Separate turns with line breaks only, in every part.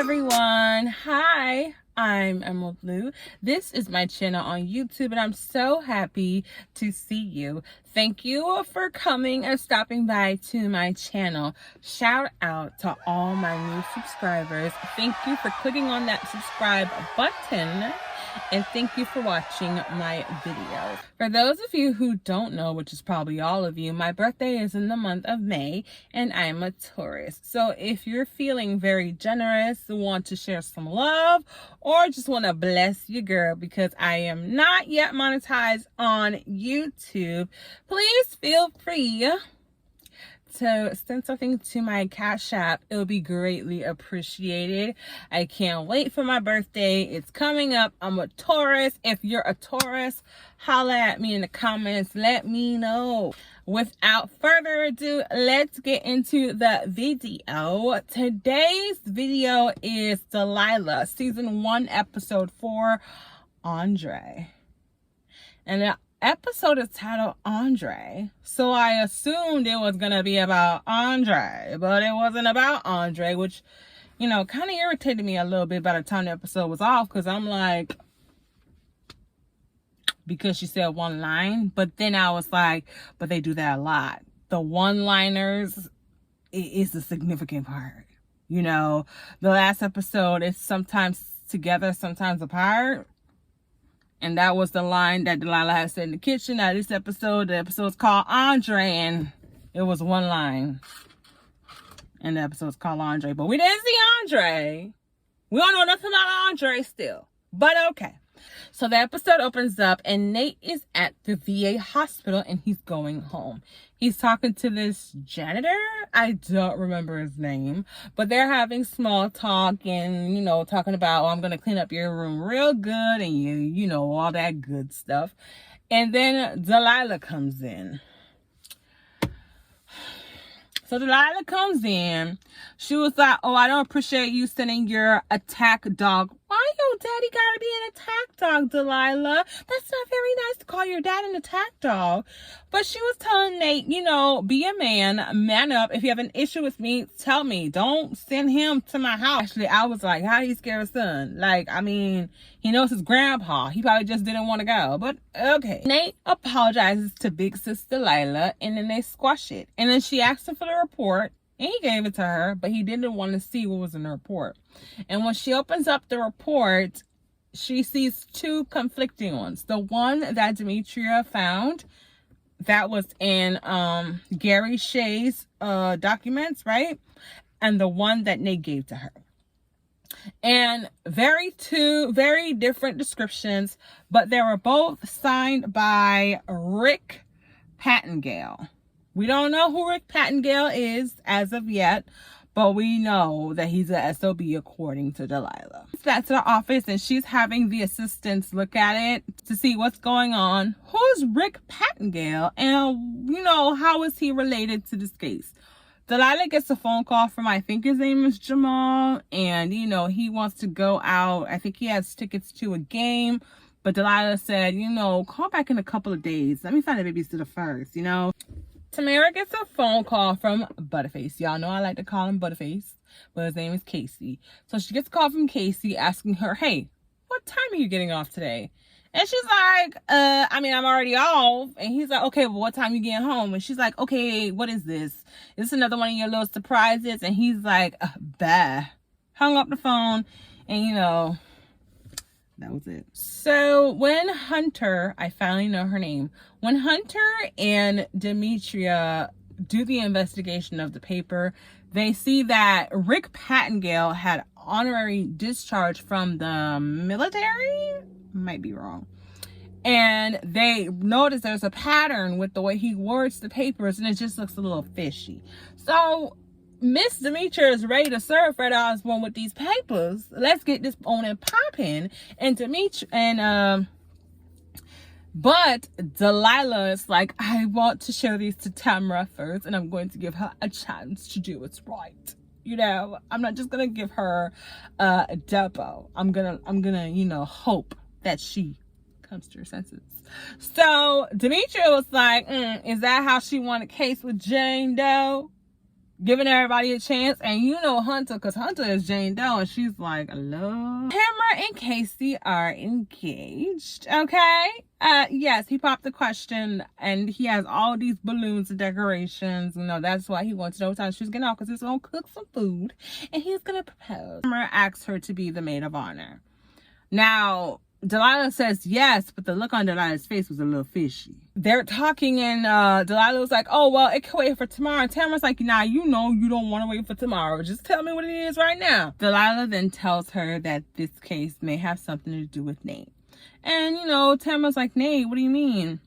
everyone. Hi, I'm EMERALDLOUU. This is my channel on YouTube and I'm so happy to see you. Thank you for coming and stopping by to my channel. Shout out to all my new subscribers. Thank you for clicking on that subscribe button. And thank you for watching my video. For those of you who don't know, which is probably all of you, my birthday is in the month of May and I'm a Taurus. So if you're feeling very generous, want to share some love, or just want to bless your girl because I am not yet monetized on YouTube, please feel free to send something to my Cash App. It will be greatly appreciated. I can't wait for my birthday. It's coming up. I'm a Taurus. If you're a Taurus, holla at me in the comments. Let me know. Without further ado, let's get into the video. Today's video is Delilah, season 1, episode 4, Andre. And the episode is titled Andre, so I assumed it was gonna be about Andre, but it wasn't about Andre, which, you know, kind of irritated me a little bit by the time the episode was off, because I'm like, because she said one line, but then I was like, but they do that a lot. The one-liners is the significant part. You know, the last episode is sometimes together, sometimes apart. And that was the line that Delilah had said in the kitchen. Now this episode, the episode's called Andre, and it was one line. And the episode's called Andre. But we didn't see Andre. We don't know nothing about Andre still. But okay. So the episode opens up and Nate is at the VA hospital and he's going home. He's talking to this janitor. I don't remember his name, but they're having small talk and, you know, talking about, oh, I'm going to clean up your room real good and you know, all that good stuff. And then Delilah comes in. So Delilah comes in. She was like, oh, I don't appreciate you sending your attack dog. Why your daddy gotta be an attack dog, Delilah? That's not very nice to call your dad an attack dog. But she was telling Nate, you know, be a man up. If you have an issue with me, tell me. Don't send him to my house. Actually, I was like, how do you scare his son? Like, I mean, he knows his grandpa. He probably just didn't want to go. But okay. Nate apologizes to big sis Delilah and then they squash it. And then she asked him for the report. And he gave it to her, but he didn't want to see what was in the report. And when she opens up the report, she sees two conflicting ones. The one that Demetria found, that was in Gary Shea's documents, right? And the one that Nate gave to her. And two very different descriptions, but they were both signed by Rick Pattengale. We don't know who Rick Pattengale is as of yet, but we know that he's a SOB according to Delilah. She's back to the office and she's having the assistants look at it to see what's going on. Who's Rick Pattengale and, you know, how is he related to this case? Delilah gets a phone call from, I think his name is Jamal, and, you know, he wants to go out. I think he has tickets to a game, but Delilah said, you know, call back in a couple of days. Let me find a babysitter first, you know. Tamara gets a phone call from Butterface. Y'all know I like to call him Butterface, but his name is Casey. So she gets a call from Casey asking her, hey, what time are you getting off today? And she's like, I mean, I'm already off. And he's like, okay, well, what time are you getting home? And she's like, okay, what is this? Is this another one of your little surprises? And he's like, bah. Hung up the phone and, you know, that was it. So when Hunter, I finally know her name, when Hunter and Demetria do the investigation of the paper, they see that Rick Pattengale had honorary discharge from the military. Might be wrong. And they notice there's a pattern with the way he words the papers and it just looks a little fishy. So Miss Demetria is ready to serve Fred Osborne with these papers. Let's get this on and popping. And Demetria and but Delilah is like, I want to show these to Tamara first, and I'm going to give her a chance to do what's right. You know, I'm not just gonna give her a depot. I'm gonna, you know, hope that she comes to her senses. So Demetria was like, is that how she won a case with Jane Doe? giving everybody a chance. And you know Hunter, because Hunter is Jane Doe, and she's like, hello. Tamara and Casey are engaged, okay? Yes, he popped the question, and he has all these balloons and decorations. You know, that's why he wants to know what time she's getting off, because he's going to cook some food, and he's going to propose. Tamara asks her to be the maid of honor. Now, Delilah says yes, but the look on Delilah's face was a little fishy. They're talking, and Delilah was like, oh, well, it can wait for tomorrow. And Tamara's like, nah, you know you don't want to wait for tomorrow. Just tell me what it is right now. Delilah then tells her that this case may have something to do with Nate. And, you know, Tamara's like, Nate, what do you mean?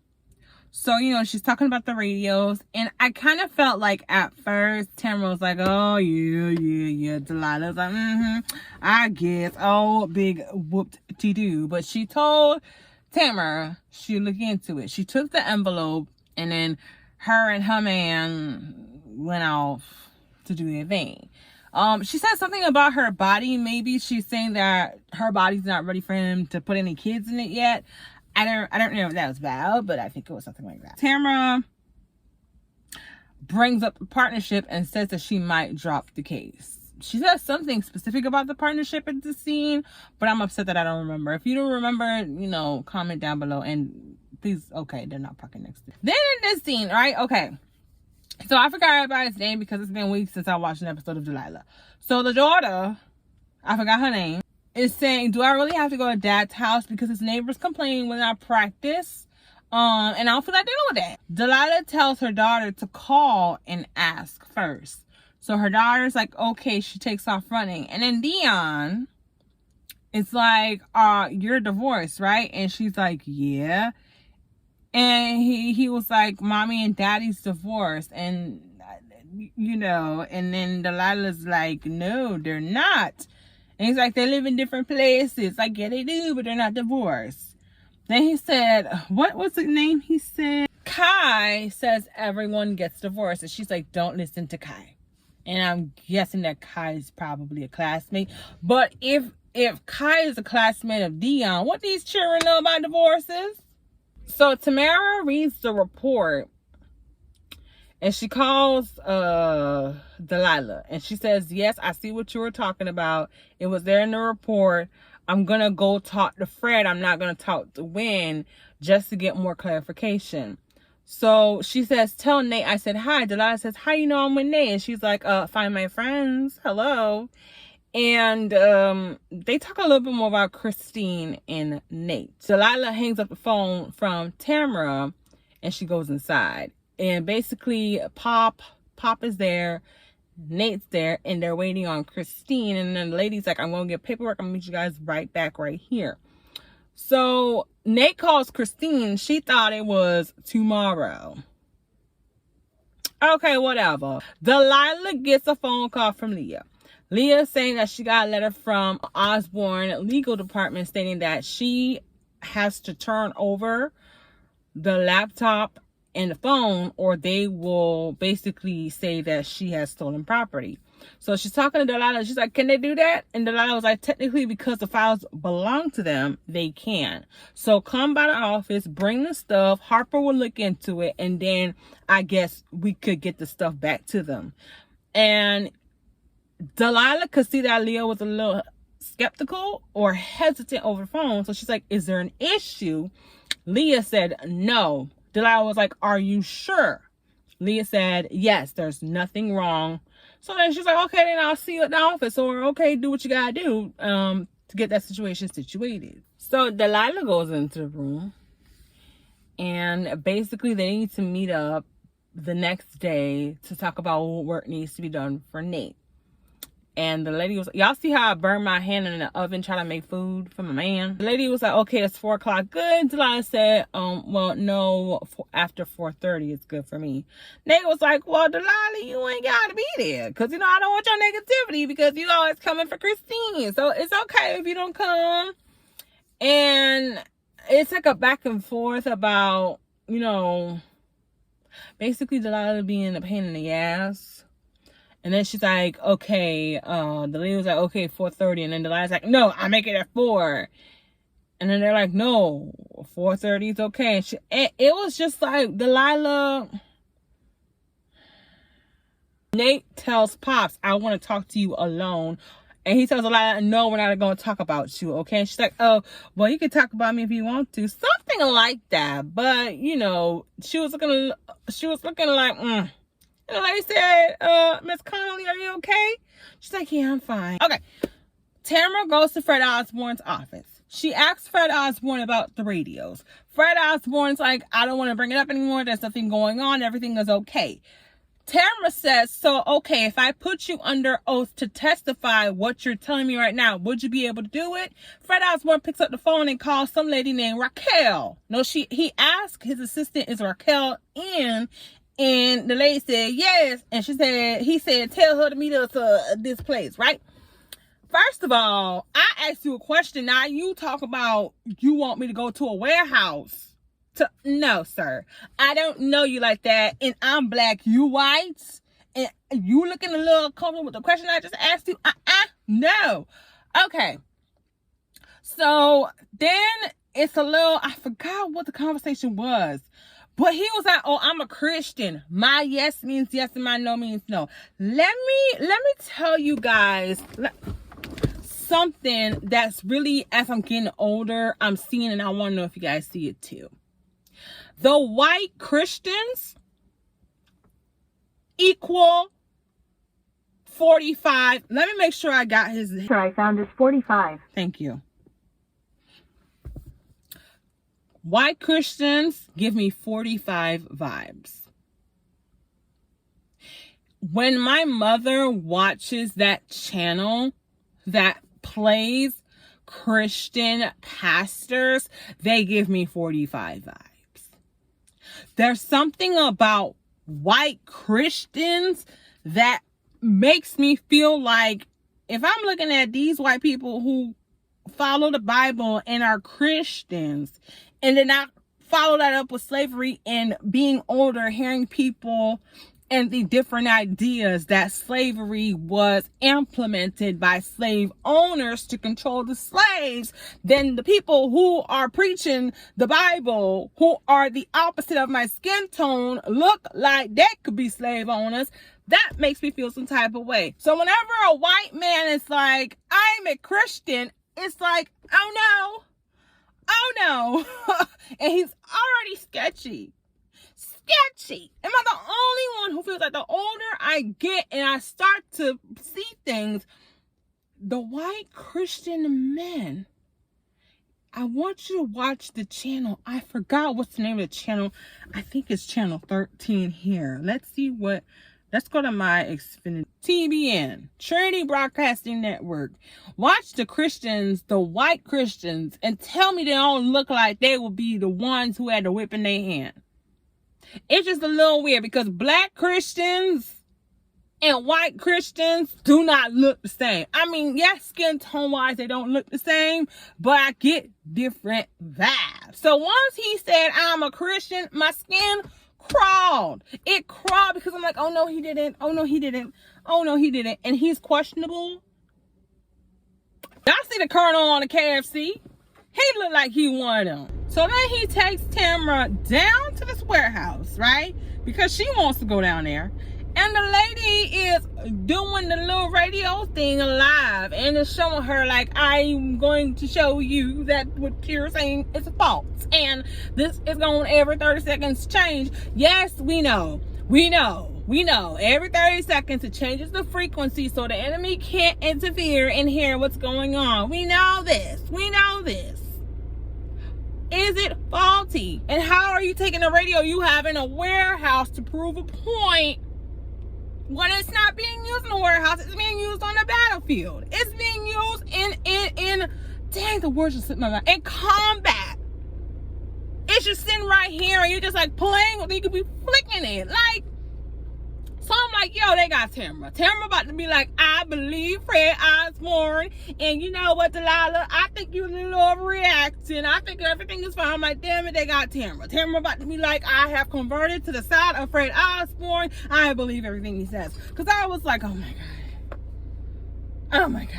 So, you know, she's talking about the radios. And I kind of felt like at first, Tamara was like, oh, yeah. Delilah's like, I guess. Oh, big whoop-de-doo. But she told Tamara she'd look into it. She took the envelope, and then her and her man went off to do their thing. She said something about her body. Maybe she's saying that her body's not ready for him to put any kids in it yet. I don't know if that was valid, but I think it was something like that. Tamara brings up the partnership and says that she might drop the case. She says something specific about the partnership at the scene, but I'm upset that I don't remember. If you don't remember, you know, comment down below. And please, okay, they're not parking next to it. Then in this scene, right? Okay. So I forgot everybody's name because it's been weeks since I watched an episode of Delilah. So the daughter, I forgot her name, is saying, do I really have to go to Dad's house because his neighbors complain when I practice? And I don't feel like dealing with that. Delilah tells her daughter to call and ask first. So her daughter's like, okay, she takes off running. And then Dion is like, you're divorced, right? And she's like, yeah. And he was like, mommy and daddy's divorced. And, you know, and then Delilah's like, no, they're not. And he's like, they live in different places. Like, yeah, they do, but they're not divorced. Then he said, what was the name he said? Kai says everyone gets divorced. And she's like, don't listen to Kai. And I'm guessing that Kai is probably a classmate. But if Kai is a classmate of Dion, what these children know about divorces? So Tamara reads the report. And she calls Delilah, and she says, yes, I see what you were talking about. It was there in the report. I'm going to go talk to Fred. I'm not going to talk to Wynn just to get more clarification. So she says, tell Nate I said hi. Delilah says, how you know I'm with Nate? And she's like, find my friends. Hello. And they talk a little bit more about Christine and Nate. Delilah hangs up the phone from Tamara, and she goes inside. And basically, Pop is there, Nate's there, and they're waiting on Christine. And then the lady's like, I'm going to get paperwork. I'm going to meet you guys right back right here. So Nate calls Christine. She thought it was tomorrow. Okay, whatever. Delilah gets a phone call from Leah. Leah saying that she got a letter from Osborne legal department stating that she has to turn over the laptop and the phone, or they will basically say that she has stolen property. So she's talking to Delilah. She's like, can they do that? And Delilah was like, technically, because the files belong to them, they can. So come by the office, bring the stuff. Harper will look into it, and then I guess we could get the stuff back to them. And Delilah could see that Leah was a little skeptical or hesitant over the phone. So she's like, is there an issue? Leah said, no. Delilah was like, are you sure? Leah said, yes, there's nothing wrong. So then she's like, okay, then I'll see you at the office. Or, okay, do what you gotta do to get that situation situated. So Delilah goes into the room. And basically they need to meet up the next day to talk about what work needs to be done for Nate. And the lady was, y'all see how I burned my hand in the oven trying to make food for my man? The lady was like, okay, it's 4 o'clock. Good. Delilah said, well, no, after 4:30 it's good for me. Nate was like, well, Delilah, you ain't got to be there. Because, you know, I don't want your negativity because you always coming for Christine. So it's okay if you don't come. And it's like a back and forth about, you know, basically Delilah being a pain in the ass. And then she's like, okay, the lady was like, okay, 4:30. And then Delilah's like, no, I make it at 4. And then they're like, no, 4:30 is okay. And it was just like, Delilah Nate tells Pops, I want to talk to you alone. And he tells Delilah, no, we're not going to talk about you, okay? And she's like, oh, well, you can talk about me if you want to. Something like that. But, you know, she was looking like, And the lady said, Miss Connolly, are you okay? She's like, yeah, I'm fine. Okay. Tamara goes to Fred Osborne's office. She asks Fred Osborne about the radios. Fred Osborne's like, I don't want to bring it up anymore. There's nothing going on. Everything is okay. Tamara says, so, okay, if I put you under oath to testify what you're telling me right now, would you be able to do it? Fred Osborne picks up the phone and calls some lady named Raquel. No, he asked his assistant, is Raquel in? And the lady said, yes. And he said, tell her to meet us at this place, right? First of all, I asked you a question. Now you talk about you want me to go to a warehouse. No, sir. I don't know you like that. And I'm black, you white. And you looking a little comfortable with the question I just asked you? No. Okay. So then it's a little, I forgot what the conversation was. But he was like, oh, I'm a Christian. My yes means yes and my no means no. Let me tell you guys something that's really, as I'm getting older, I'm seeing, and I want to know if you guys see it too. The white Christians equal 45. Let me make sure I got his.
Sure, I found his 45.
Thank you. White Christians give me 45 vibes. When my mother watches that channel that plays Christian pastors, they give me 45 vibes. There's something about white Christians that makes me feel like if I'm looking at these white people who follow the Bible and are Christians, and then I follow that up with slavery and being older, hearing people and the different ideas that slavery was implemented by slave owners to control the slaves, then the people who are preaching the Bible, who are the opposite of my skin tone, look like they could be slave owners. That makes me feel some type of way. So whenever a white man is like, I'm a Christian, it's like, oh no. And he's already sketchy. Am I the only one who feels like the older I get and I start to see things, the white Christian men, I want you to watch the channel. I forgot what's the name of the channel. I think it's channel 13 here. Let's go to my Xfinity. TBN, Trinity Broadcasting Network. Watch the Christians, the white Christians, and tell me they don't look like they will be the ones who had the whip in their hand. It's just a little weird because black Christians and white Christians do not look the same. I mean, yes, skin tone wise, they don't look the same, but I get different vibes. So once he said, I'm a Christian, my skin crawled. It crawled because I'm like, oh no, he didn't. Oh no, he didn't. Oh no, he didn't. And he's questionable. Y'all see the Colonel on the KFC? He looked like he wanted him. So then he takes Tamara down to this warehouse, right? Because she wants to go down there. And the lady is doing the little radio thing live. And it's showing her like, I'm going to show you that what you're saying is false. And this is going every 30 seconds change. Yes, we know. Every 30 seconds it changes the frequency so the enemy can't interfere and hear what's going on. We know this. Is it faulty? And how are you taking the radio you have in a warehouse to prove a point when it's not being used in a warehouse? It's being used on the battlefield. It's being used in dang, the words just slipped my mind. In combat. It's just sitting right here and you're just like playing with it. You could be flicking it. Like, so I'm like, yo, they got Tamara. Tamara about to be like, I believe Fred Osborne. And you know what, Delilah? I think you're a little overreacting. I think everything is fine. I'm like, damn it, they got Tamara. Tamara about to be like, I have converted to the side of Fred Osborne. I believe everything he says. Because I was like, oh my God.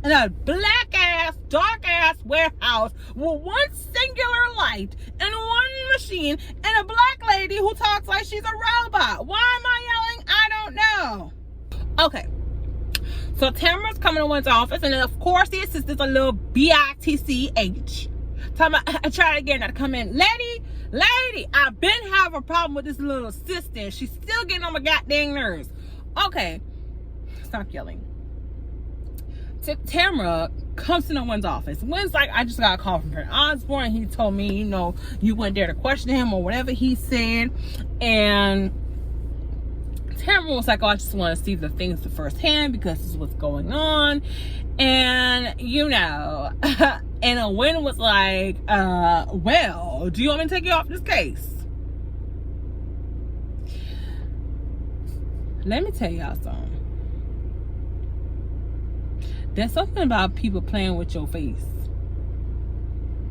in a black ass, dark ass warehouse with one singular light and one machine and a black lady who talks like she's a robot. Why am I yelling? I don't know. Okay. So Tamara's coming to one's office, and then of course the assistant's a little bitch. I try again to come in. Lady, I've been having a problem with this little assistant. She's still getting on my goddamn nerves. Okay. Stop yelling. Tamara comes to no one's office. One's like, I just got a call from Fred Osborne. He told me, you know, you went there to question him or whatever he said. And Tamara was like, oh, I just want to see the things firsthand because this is what's going on. And, you know, and Wynn was like, well, do you want me to take you off this case? Let me tell y'all something. There's something about people playing with your face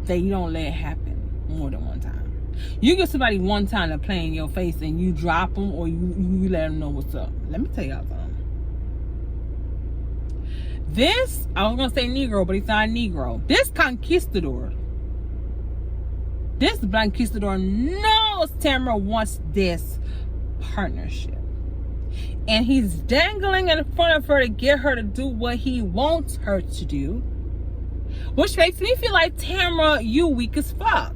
that you don't let happen more than one time. You give somebody one time to play in your face and you drop them or you let them know what's up. Let me tell y'all something. This, I was going to say Negro, but he's not a Negro. This conquistador, this conquistador knows Tamara wants this partnership. And he's dangling in front of her to get her to do what he wants her to do. Which makes me feel like, Tamara, you weak as fuck.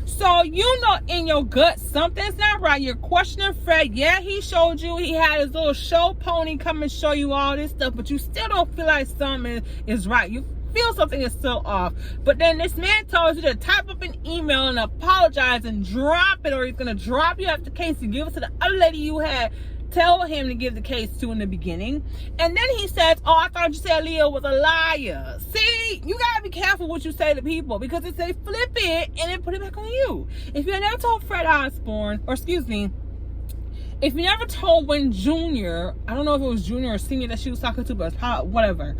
So you know in your gut something's not right. You're questioning Fred. Yeah, he showed you. He had his little show pony come and show you all this stuff. But you still don't feel like something is right. You feel something is still off. But then this man tells you to type up an email and apologize and drop it, or he's going to drop you off the case and give it to the other lady you had tell him to give the case to in the beginning. And then he says, oh, I thought you said Leah was a liar. See, you got to be careful what you say to people, because if they flip it and then put it back on you. If you had never told Fred Osborne, or excuse me, if you never told Wynn Jr., I don't know if it was Junior or Senior that she was talking to, but whatever,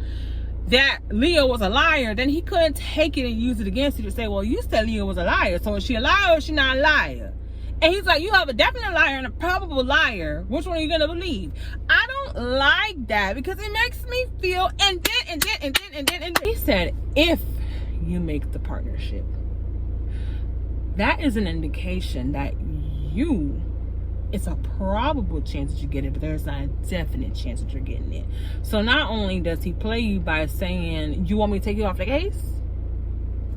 that Leah was a liar, then he couldn't take it and use it against you to say, well, you said Leah was a liar, so is she a liar or is she not a liar? And he's like, you have a definite liar and a probable liar. Which one are you going to believe? I don't like that, because it makes me feel, and then he said, if you make the partnership, that is an indication that it's a probable chance that you get it, but there's not a definite chance that you're getting it. So not only does he play you by saying, you want me to take you off the case?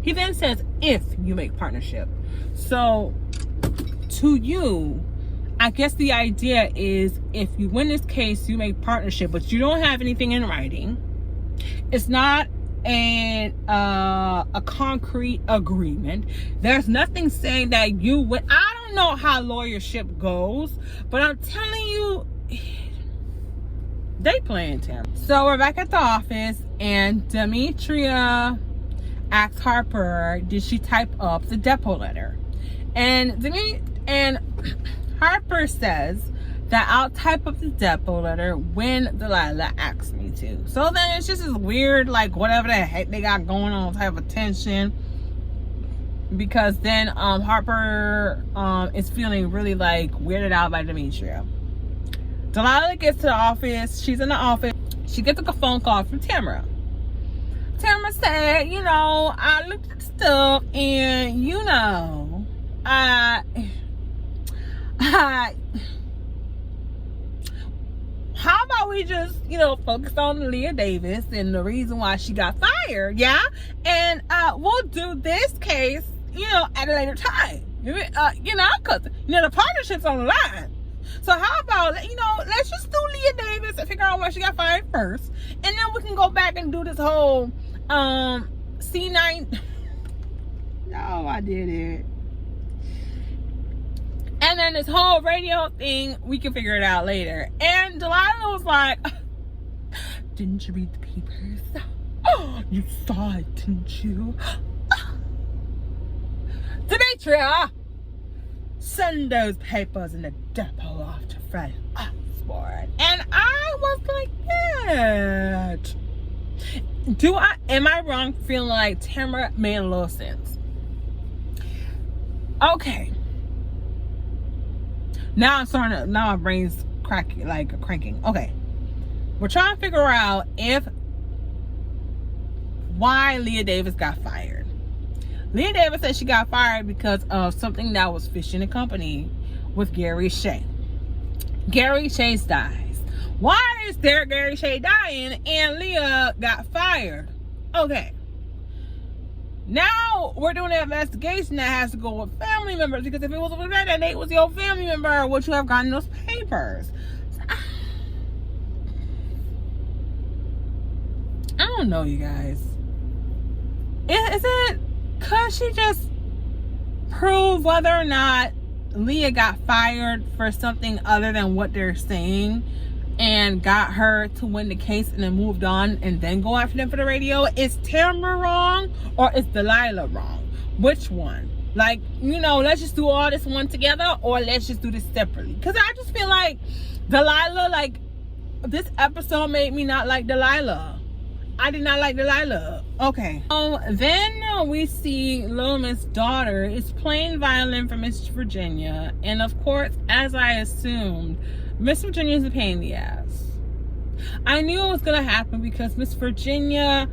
He then says, if you make partnership. So to you, I guess the idea is, if you win this case, you make partnership, but you don't have anything in writing. It's not a concrete agreement. There's nothing saying that you would. I don't know how lawyership goes, but I'm telling you, they playing Tamara. So we're back at the office, and Demetria asks Harper, did she type up the depot letter? And Harper says that I'll type up the depot letter when Delilah asks me to. So then it's just this weird, like, whatever the heck they got going on type of tension. Because then Harper is feeling really, like, weirded out by Demetria. Delilah gets to the office. She's in the office. She gets a phone call from Tamara. Tamara said, you know, I looked at stuff and, you know, how about we just, you know, focus on Leah Davis and the reason why she got fired, yeah? And we'll do this case, you know, at a later time. You know, because, you know, the partnership's on the line. So how about, you know, let's just do Leah Davis and figure out why she got fired first. And then we can go back and do this whole C9. No, I did it. And then this whole radio thing, we can figure it out later. And Delilah was like, didn't you read the papers? Oh, you saw it, didn't you? Demetria, send those papers in the depot off to Fred Osborne. And I was like, that. Am I wrong feeling like Tamara made a little sense? Okay. Now my brain's cranking. Okay. We're trying to figure out if why Leah Davis got fired. Leah Davis said she got fired because of something that was fishing a company with Gary Shea. Gary Shea dies. Why is there Gary Shea dying and Leah got fired? Okay. Now we're doing an investigation that has to go with family members, because if it was with that Nate was your family member, would you have gotten those papers? I don't know, you guys. Is it because she just proved whether or not Leah got fired for something other than what they're saying and got her to win the case and then moved on and then go after them for the radio? Is Tamara wrong or is Delilah wrong? Which one? Like, you know, let's just do all this one together, or let's just do this separately. Because I just feel like Delilah, like, this episode made me not like Delilah. I did not like Delilah. Okay. Then we see Little Miss' daughter is playing violin for Miss Virginia. And of course, as I assumed, Miss Virginia is a pain in the ass. I knew it was going to happen because Miss Virginia,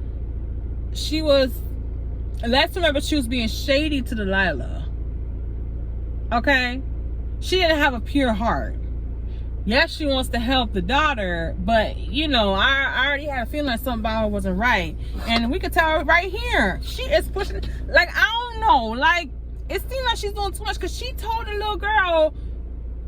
let's remember, she was being shady to Delilah. Okay? She didn't have a pure heart. Yes, she wants to help the daughter, but, you know, I already had a feeling that something about her wasn't right. And we could tell right here, she is pushing, like, I don't know, like, it seems like she's doing too much, because she told the little girl,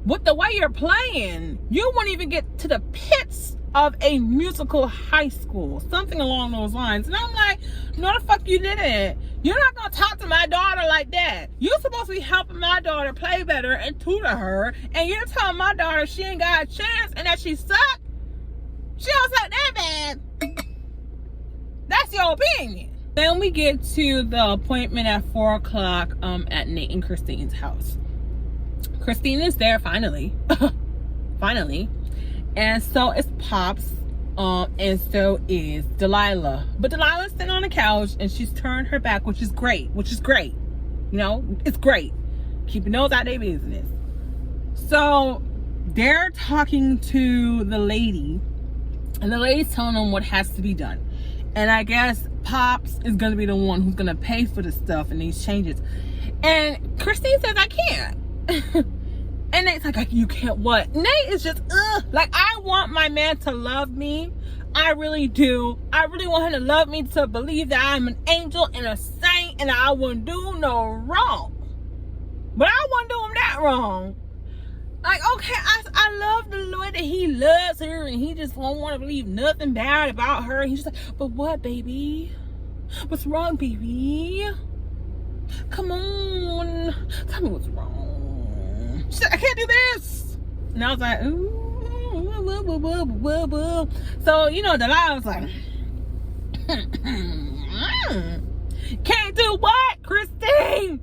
with the way you're playing, you won't even get to the pits of a musical high school. Something along those lines. And I'm like, no, the fuck you didn't. You're not going to talk to my daughter like that. You're supposed to be helping my daughter play better and tutor her. And you're telling my daughter she ain't got a chance and that she suck. She don't suck that bad. That's your opinion. Then we get to the appointment at 4 o'clock at Nate and Christine's house. Christine is there finally. Finally. And so is Pops, and so is Delilah. But Delilah's sitting on the couch and she's turned her back, which is great. You know, it's great. Keeping those out of their business. So they're talking to the lady, and the lady's telling them what has to be done. And I guess Pops is going to be the one who's going to pay for the stuff and these changes. And Christine says, I can't. And Nate's like, you can't what? Nate is just, like, I want my man to love me. I really do. I really want him to love me, to believe that I'm an angel and a saint and I wouldn't do no wrong. But I wouldn't do him that wrong. Like, okay, I love the way that he loves her and he just won't want to believe nothing bad about her. He's just like, but what, baby? What's wrong, baby? Come on. Tell me what's wrong. She said, I can't do this. And I was like, ooh, woo, woo. So, you know, Delilah was like, can't do what, Christine?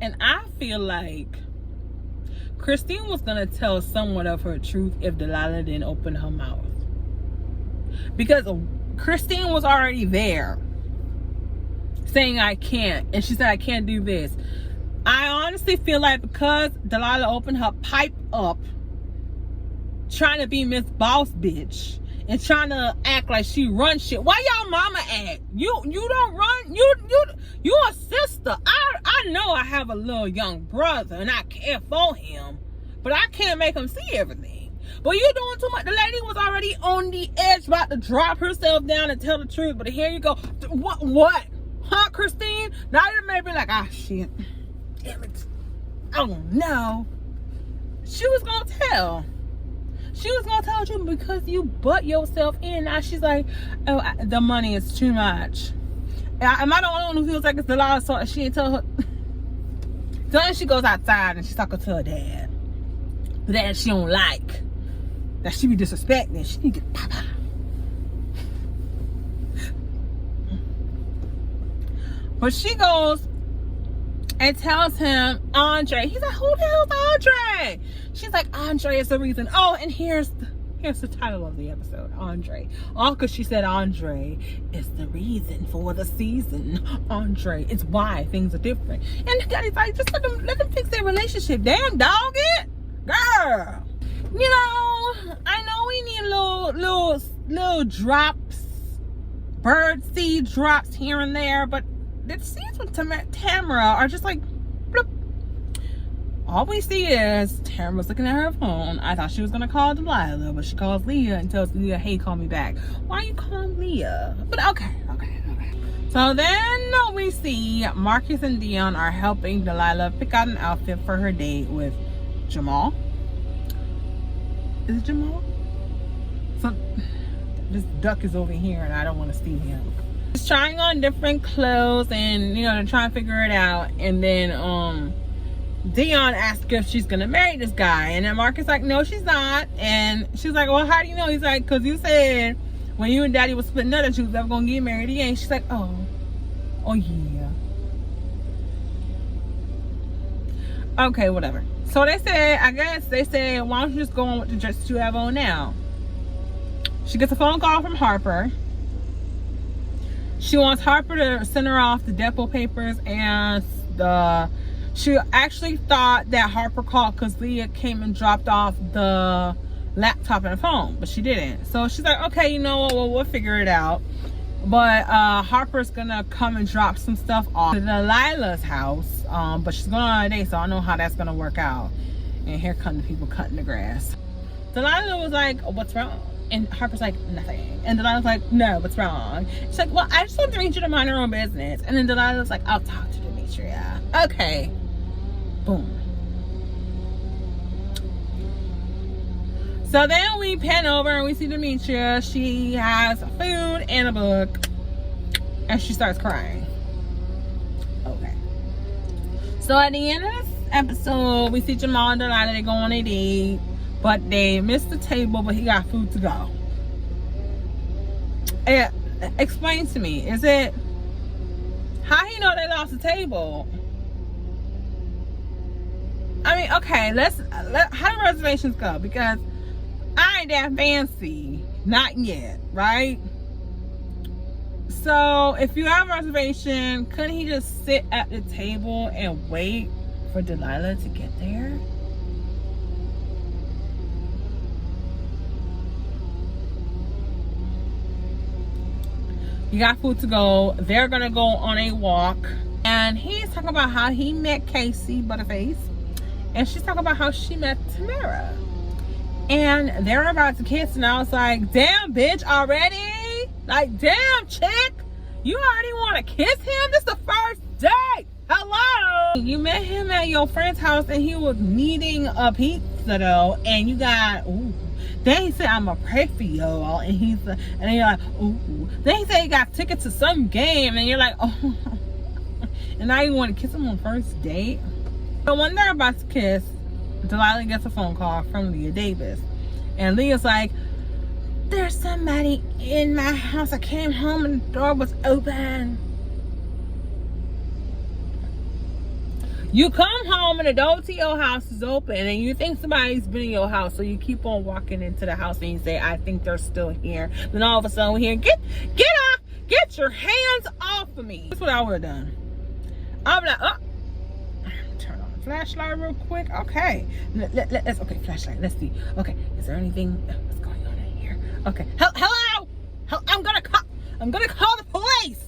And I feel like Christine was going to tell somewhat of her truth if Delilah didn't open her mouth. Because Christine was already there saying I can't. And she said, I can't do this. I honestly feel like because Delilah opened her pipe up trying to be Miss Boss Bitch and trying to act like she runs shit. Why y'all mama act? You don't run. You a sister. I know I have a little young brother and I care for him, but I can't make him see everything. But you doing too much. The lady was already on the edge, about to drop herself down and tell the truth. But here you go. What? Huh, Christine? Now you made me like, ah, shit. Damn it. Oh no. She was gonna tell. She was gonna tell you because you butt yourself in. Now she's like, oh, the money is too much. Am I the only one who feels like it's Delilah? So she didn't tell her. So then she goes outside and she's talking to her dad. The dad she don't like. That she be disrespecting. She need to get papa. But she goes and tells him Andre. He's like, who the hell's Andre? She's like, Andre is the reason. Oh, and here's the title of the episode, Andre. All because she said Andre is the reason for the season. Andre, it's why things are different. And Daddy's like, just let them fix their relationship. Damn, dog it. Girl. You know, I know we need little drops bird seed drops here and there, but the scenes with Tamara are just like bloop. All we see is Tamara's looking at her phone. I thought she was gonna call Delilah, but she calls Leah and tells Leah, hey, call me back. Why are you calling Leah? But okay. So then we see Marcus and Dion are helping Delilah pick out an outfit for her date with Jamal. Is it Jamal? So this duck is over here and I don't want to see him. He's trying on different clothes and, you know, they're trying to figure it out. And then Dion asked her if she's gonna marry this guy, and then Marcus like, no, she's not. And she's like, well, how do you know? He's like, because you said when you and Daddy was splitting up that you was ever gonna get married again. She's like, oh yeah. Okay, whatever. So they said, I guess they said, why don't you just go on with the dress you have on now? She gets a phone call from Harper. She wants Harper to send her off the depot papers, and she actually thought that Harper called because Leah came and dropped off the laptop and the phone, but she didn't. So she's like, okay, you know what, well, we'll figure it out. But Harper's gonna come and drop some stuff off to Delilah's house, but she's going on a date, so I don't know how that's gonna work out. And here come the people cutting the grass. Delilah was like, oh, what's wrong? And Harper's like, nothing. And Delilah's like, no, what's wrong? She's like, well, I just want you to mind your own business. And then Delilah's like, I'll talk to Demetria. Okay. Boom. So then we pan over and we see Demetria. She has food and a book, and she starts crying. Okay. So at the end of this episode, we see Jamal and Delilah. They go on a date, but they missed the table, but he got food to go. Explain to me, is it how he know they lost the table? I mean, okay, how do reservations go? Because I ain't that fancy, not yet, right? So if you have a reservation, couldn't he just sit at the table and wait for Delilah to get there? You got food to go. They're gonna go on a walk, and he's talking about how he met Casey Butterface, and she's talking about how she met Tamara, and they're about to kiss. And I was like, damn, bitch, already? Like, damn, chick, you already want to kiss him? This is the first date. Hello. You met him at your friend's house, and he was needing a pizza though, and you got ooh. Then he said, I'm gonna pray for y'all, and then you're like, ooh. Then he said he got tickets to some game, and you're like, oh. And now you want to kiss him on first date? So when they're about to kiss, Delilah gets a phone call from Leah Davis, and Leah's like, there's somebody in my house. I came home and the door was open. You come home and the door to your house is open, and you think somebody's been in your house, so you keep on walking into the house and you say, I think they're still here. Then all of a sudden we hear, get off, get your hands off of me. That's what I would have done. I'm like, oh, turn on the flashlight real quick. Okay, let's okay, flashlight. Let's see. Okay, is there anything? What's going on in here? Okay, hello. I'm gonna call the police.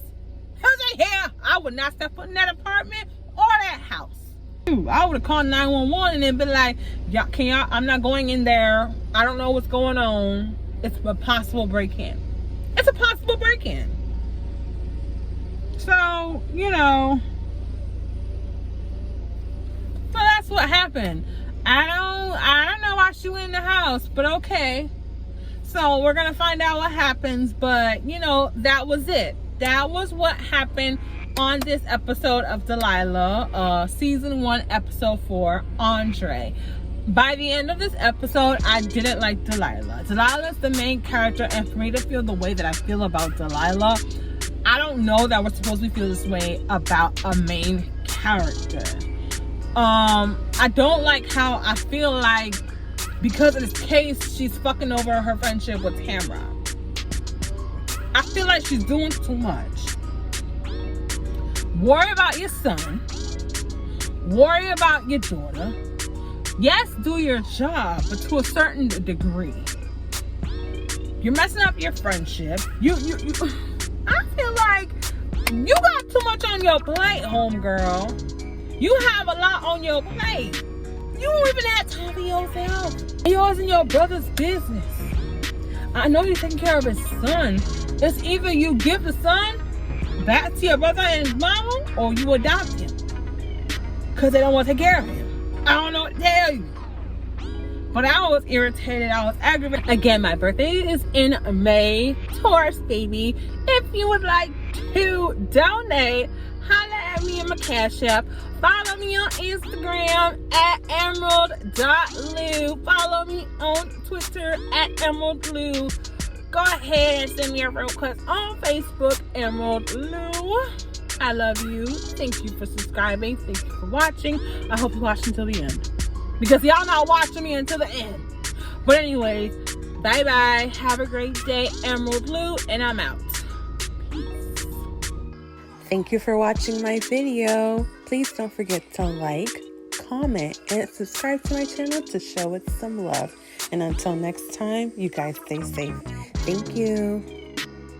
Who's in here? I would not step foot in that apartment or that house. I would have called 911 and then been like, y'all, I'm not going in there. I don't know what's going on. It's a possible break-in. It's a possible break-in. So, you know, so that's what happened. I don't know why she went in the house, but okay. So we're gonna find out what happens, but you know, that was it. That was what happened on this episode of Delilah, season 1, episode 4, Andre. By the end of this episode, I didn't like Delilah. Delilah's the main character, and for me to feel the way that I feel about Delilah, I don't know that we're supposed to feel this way about a main character. I don't like how I feel like because of this case, she's fucking over her friendship with Tamara. I feel like she's doing too much. Worry about your son. Worry about your daughter. Yes, do your job, but to a certain degree. You're messing up your friendship. I You got too much on your plate, homegirl. You have a lot on your plate. You don't even have time for yourself. Yours and your brother's business. I know you're taking care of his son. It's either you give the son back to your brother and his mama, or you adopt him. Because they don't want to take care of him. I don't know what to tell you. But I was irritated. I was aggravated. Again, my birthday is in May. Taurus, baby. If you would like to donate, holla at me in my Cash App. Follow me on Instagram at emerald.louu. Follow me on Twitter at emeraldlouu. Go ahead and send me a friend request on Facebook, EMERALDLOUU. I love you. Thank you for subscribing. Thank you for watching. I hope you watch until the end, because y'all not watching me until the end. But anyways, bye bye. Have a great day, EMERALDLOUU, and I'm out. Peace. Thank you for watching my video. Please don't forget to like, comment, and subscribe to my channel to show it some love. And until next time, you guys stay safe. Thank you.